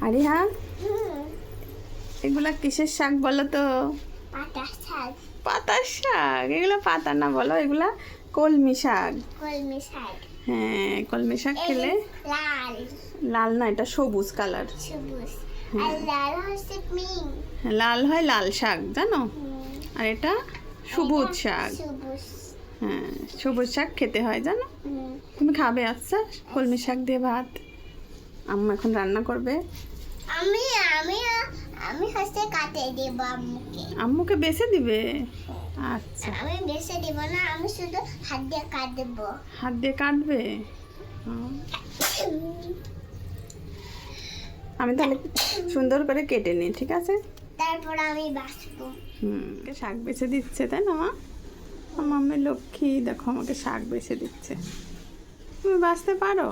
আরে হ্যাঁ, এগুলা কিসের শাক বলো তো? পাতা শাক। পাতার শাক? এগুলো পাতা না, বলো এগুলা কলমি শাক। কলমি শাক। হ্যাঁ, কলমি শাক খেলে লাল। লাল না, এটা সবুজ কালার। সবুজ। আর লাল হচ্ছে পিঙ্ক। লাল হয় লাল শাক, জানো? আর এটা সবুজ শাক। সবুজ। হ্যাঁ, সবুজ শাক খেতে হয়, জানো? তুমি খাবে? আচ্ছা, কলমি শাক দিয়ে ভাত আম্মা এখন রান্না করবে। আমি আমি আমি হচ্ছে কাটে দেব আম্মুকে। আম্মুকে বেছে দিবে? আচ্ছা, আমি বেছে দেব না, আমি শুধু হাত দিয়ে কাটব। হাত দিয়ে কাটবে? আমি তাহলে সুন্দর করে কেটে নিই, ঠিক আছে? তারপর আমি বাছবো। শাক বেছে দিচ্ছে, তাই না মা? আমার মাম্মি লক্ষ্মী, দেখো আমাকে শাক বেছে দিচ্ছে। তুমি বাছতে পারো?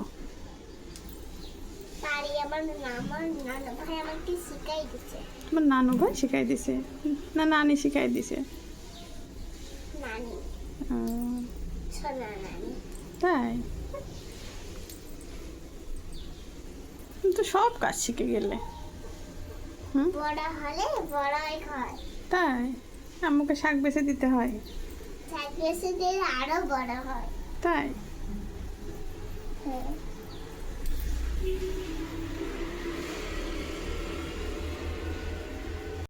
পারি। আমার নানু ভাই আমাকে শিখাই দিছে। তোমার নানু ভাই শিখাই দিছে না নানি শিখাই দিছে? নানি। আহ, সোনা নানি। তাই? তুমি তো সব কাজ শিখে গেলে। বড় হলে বড়ই হয়। তাই? আম্মুকে শাক বেছে দিতে হয়? শাক বেছে দিলে আরো বড় হয়। তাই? হ্যাঁ।